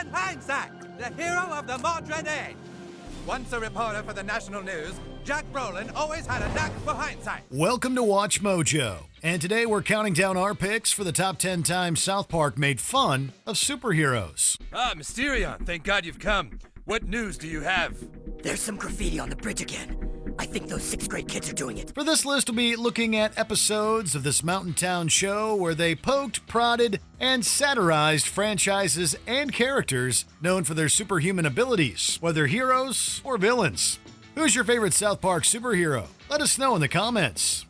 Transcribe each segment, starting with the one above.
Captain Hindsight, the hero of the modern age. Once a reporter for the national news, Jack Brolin always had a knack for hindsight. Welcome to Watch Mojo, and today we're counting down our picks for the top 10 times South Park made fun of superheroes. Ah, Mysterion, thank God you've come. What news do you have? There's some graffiti on the bridge again. I think those 6th grade kids are doing it. For this list, we'll be looking at episodes of this mountain town show where they poked, prodded, and satirized franchises and characters known for their superhuman abilities, whether heroes or villains. Who's your favorite South Park superhero? Let us know in the comments.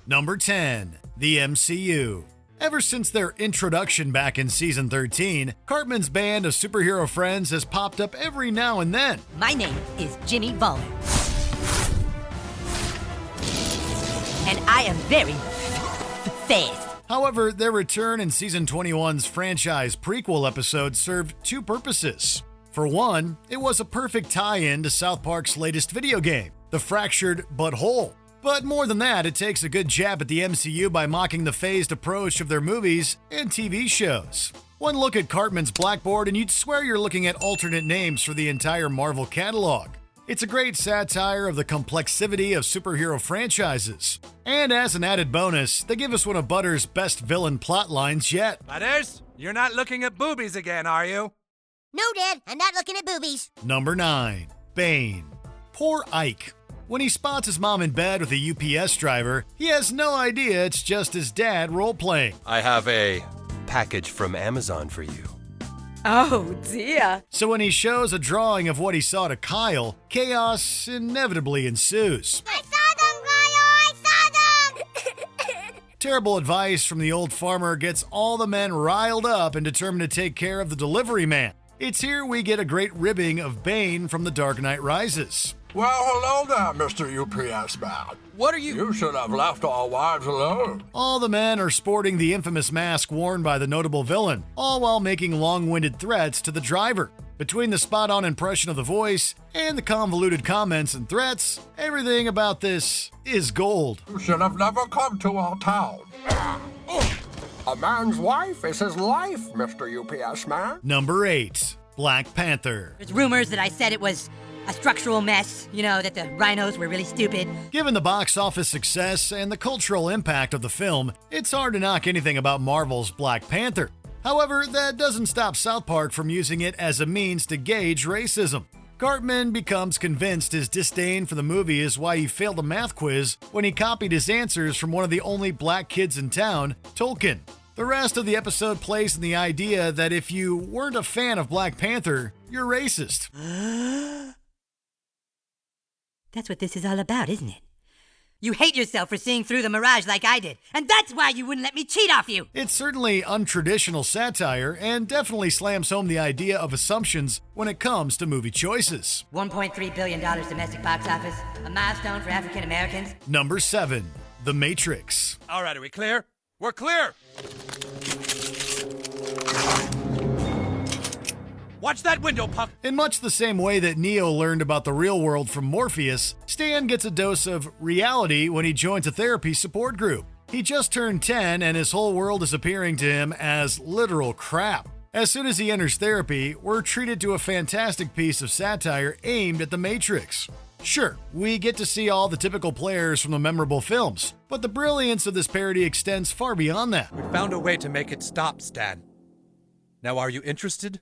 Number 10, the MCU. Ever since their introduction back in season 13, Cartman's band of superhero friends has popped up every now and then. My name is Jimmy Ballin. And I am very fast. However, their return in season 21's franchise prequel episode served two purposes. For one, it was a perfect tie-in to South Park's latest video game, The Fractured But Whole. But more than that, it takes a good jab at the MCU by mocking the phased approach of their movies and TV shows. One look at Cartman's blackboard and you'd swear you're looking at alternate names for the entire Marvel catalog. It's a great satire of the complexity of superhero franchises. And as an added bonus, they give us one of Butter's best villain plot lines yet. Butters, you're not looking at boobies again, are you? No, Dad, I'm not looking at boobies. Number 9, Bane. Poor Ike. When he spots his mom in bed with a UPS driver, he has no idea it's just his dad role-playing. I have a package from Amazon for you. Oh, dear. So when he shows a drawing of what he saw to Kyle, chaos inevitably ensues. I saw them, Kyle! I saw them! Terrible advice from the old farmer gets all the men riled up and determined to take care of the delivery man. It's here we get a great ribbing of Bane from The Dark Knight Rises. Well, hello there, Mr. UPS man. What are you? You should have left our wives alone. All the men are sporting the infamous mask worn by the notable villain, all while making long-winded threats to the driver. Between the spot-on impression of the voice and the convoluted comments and threats, everything about this is gold. You should have never come to our town. A man's wife is his life, Mr. UPS man. Number 8, Black Panther. There's rumors that I said it was a structural mess, that the rhinos were really stupid. Given the box office success and the cultural impact of the film, it's hard to knock anything about Marvel's Black Panther. However, that doesn't stop South Park from using it as a means to gauge racism. Cartman becomes convinced his disdain for the movie is why he failed a math quiz when he copied his answers from one of the only black kids in town, Tolkien. The rest of the episode plays in the idea that if you weren't a fan of Black Panther, you're racist. That's what this is all about, isn't it? You hate yourself for seeing through the mirage like I did, and that's why you wouldn't let me cheat off you! It's certainly untraditional satire and definitely slams home the idea of assumptions when it comes to movie choices. $1.3 billion domestic box office, a milestone for African Americans. Number 7, The Matrix. All right, are we clear? We're clear! Watch that window, Puck! In much the same way that Neo learned about the real world from Morpheus, Stan gets a dose of reality when he joins a therapy support group. He just turned 10 and his whole world is appearing to him as literal crap. As soon as he enters therapy, we're treated to a fantastic piece of satire aimed at the Matrix. Sure, we get to see all the typical players from the memorable films, but the brilliance of this parody extends far beyond that. We found a way to make it stop, Stan. Now are you interested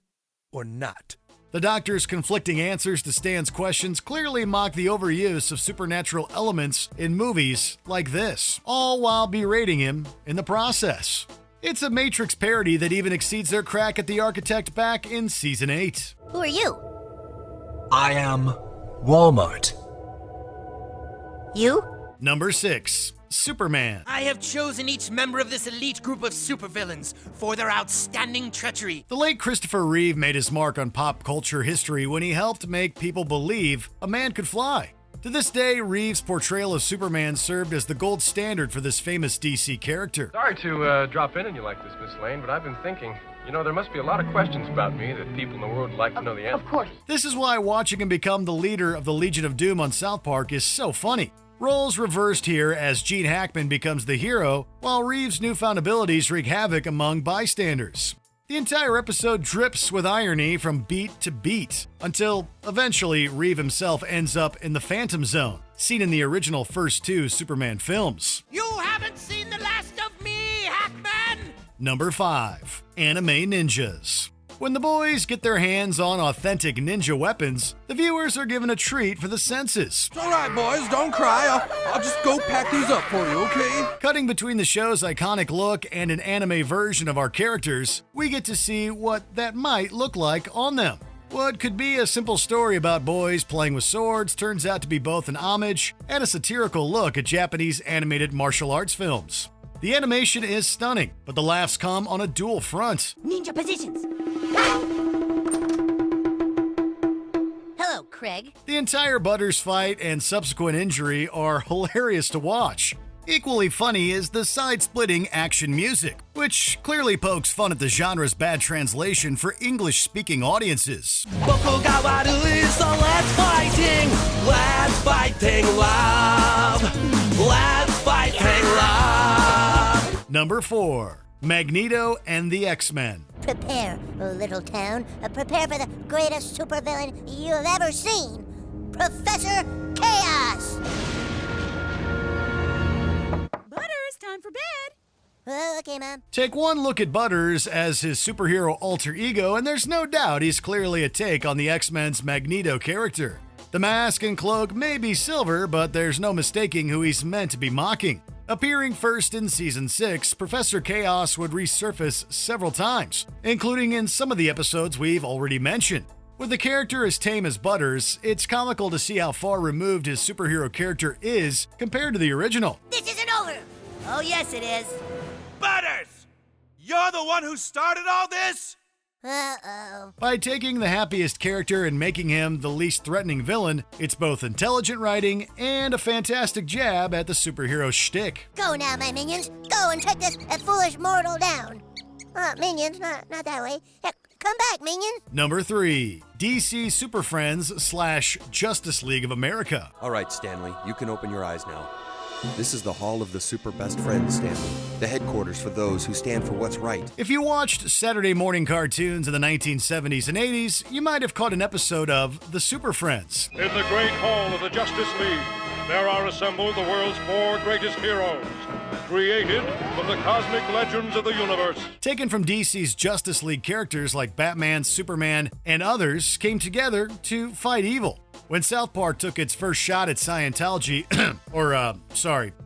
or not? The Doctor's conflicting answers to Stan's questions clearly mock the overuse of supernatural elements in movies like this, all while berating him in the process. It's a Matrix parody that even exceeds their crack at the architect back in Season 8. Who are you? I am Walmart. You? Number 6, Superman. I have chosen each member of this elite group of supervillains for their outstanding treachery. The late Christopher Reeve made his mark on pop culture history when he helped make people believe a man could fly. To this day, Reeves' portrayal of Superman served as the gold standard for this famous DC character. Sorry to drop in on you like this, Miss Lane, but I've been thinking, there must be a lot of questions about me that people in the world would like to know the answer. Of course. This is why watching him become the leader of the Legion of Doom on South Park is so funny. Roles reversed here as Gene Hackman becomes the hero, while Reeves' newfound abilities wreak havoc among bystanders. The entire episode drips with irony from beat to beat, until eventually Reeve himself ends up in the Phantom Zone, seen in the original first 2 Superman films. You haven't seen the last of me, Hackman! Number 5. Anime Ninjas. When the boys get their hands on authentic ninja weapons, the viewers are given a treat for the senses. It's all right, boys. Don't cry. I'll just go pack these up for you, okay? Cutting between the show's iconic look and an anime version of our characters, we get to see what that might look like on them. What could be a simple story about boys playing with swords turns out to be both an homage and a satirical look at Japanese animated martial arts films. The animation is stunning, but the laughs come on a dual front. Ninja positions. Hello, Craig. The entire Butters fight and subsequent injury are hilarious to watch. Equally funny is the side-splitting action music, which clearly pokes fun at the genre's bad translation for English-speaking audiences. Let's fighting love. Let's fighting love. Number 4. Magneto and the X-Men. Prepare, little town. Prepare for the greatest supervillain you've ever seen. Professor Chaos! Butters, time for bed. Oh, okay, Mom. Take one look at Butters as his superhero alter ego, and there's no doubt he's clearly a take on the X-Men's Magneto character. The mask and cloak may be silver, but there's no mistaking who he's meant to be mocking. Appearing first in Season 6, Professor Chaos would resurface several times, including in some of the episodes we've already mentioned. With the character as tame as Butters, it's comical to see how far removed his superhero character is compared to the original. This isn't over. Oh, yes, it is. Butters! You're the one who started all this? Uh-oh. By taking the happiest character and making him the least threatening villain, it's both intelligent writing and a fantastic jab at the superhero shtick. Go now, my minions. Go and take this foolish mortal down. Minions, not that way. Come back, minions. Number 3. DC Super Friends / Justice League of America. All right, Stanley, you can open your eyes now. This is the Hall of the Super Best Friends, Stanley. The headquarters for those who stand for what's right. If you watched Saturday morning cartoons in the 1970s and 80s, you might have caught an episode of The Super Friends. In the great hall of the Justice League, there are assembled the world's 4 greatest heroes, created from the cosmic legends of the universe. Taken from DC's Justice League, characters like Batman, Superman, and others came together to fight evil. When South Park took its first shot at Scientology,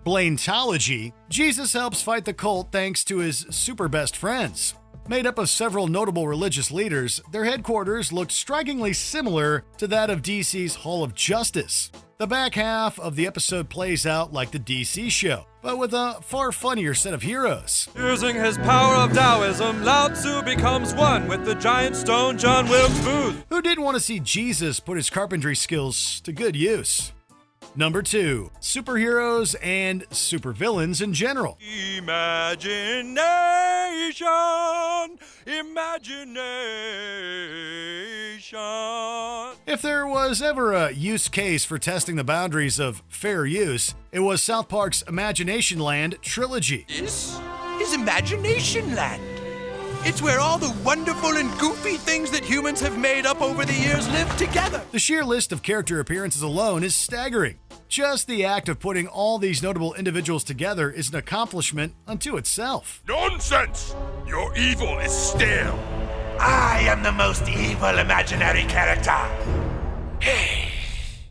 Blane'tology, Jesus helps fight the cult thanks to his super best friends. Made up of several notable religious leaders, their headquarters looked strikingly similar to that of DC's Hall of Justice. The back half of the episode plays out like the DC show, but with a far funnier set of heroes. Using his power of Taoism, Lao Tzu becomes one with the giant stone John Wilkes Booth. Who didn't want to see Jesus put his carpentry skills to good use? Number 2. Superheroes and supervillains in general. Imagination. If there was ever a use case for testing the boundaries of fair use, it was South Park's Imagination Land trilogy. This is Imagination Land. It's where all the wonderful and goofy things that humans have made up over the years live together. The sheer list of character appearances alone is staggering. Just the act of putting all these notable individuals together is an accomplishment unto itself. Nonsense! Your evil is stale. I am the most evil imaginary character.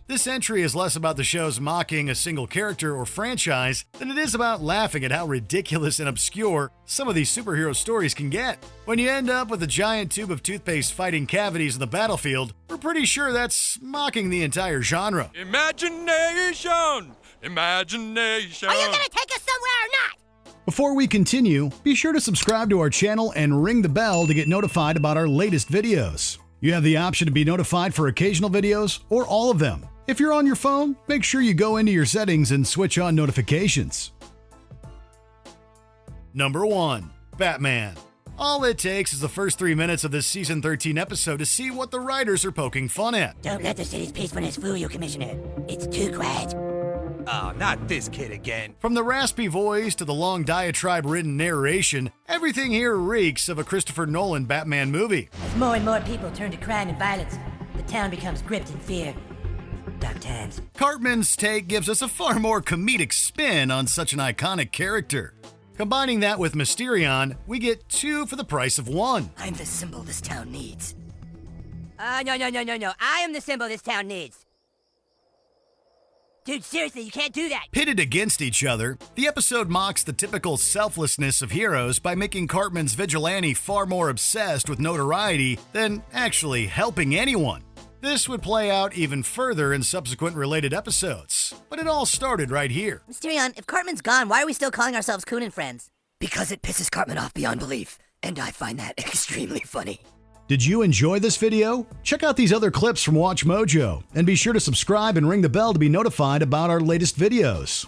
This entry is less about the show's mocking a single character or franchise than it is about laughing at how ridiculous and obscure some of these superhero stories can get. When you end up with a giant tube of toothpaste fighting cavities in the battlefield, we're pretty sure that's mocking the entire genre. Imagination! Imagination! Are you gonna take us somewhere or not? Before we continue, be sure to subscribe to our channel and ring the bell to get notified about our latest videos. You have the option to be notified for occasional videos or all of them. If you're on your phone, make sure you go into your settings and switch on notifications. Number 1. Batman. All it takes is the first 3 minutes of this Season 13 episode to see what the writers are poking fun at. Don't let the city's peacefulness fool you, Commissioner. It's too quiet. Oh, not this kid again. From the raspy voice to the long diatribe-ridden narration, everything here reeks of a Christopher Nolan Batman movie. As more and more people turn to crime and violence, the town becomes gripped in fear. Dark times. Cartman's take gives us a far more comedic spin on such an iconic character. Combining that with Mysterion, we get 2 for the price of 1. I'm the symbol this town needs. No. I am the symbol this town needs. Dude, seriously, you can't do that. Pitted against each other, the episode mocks the typical selflessness of heroes by making Cartman's vigilante far more obsessed with notoriety than actually helping anyone. This would play out even further in subsequent related episodes, but it all started right here. Mysterion, if Cartman's gone, why are we still calling ourselves Coon and Friends? Because it pisses Cartman off beyond belief, and I find that extremely funny. Did you enjoy this video? Check out these other clips from WatchMojo, and be sure to subscribe and ring the bell to be notified about our latest videos.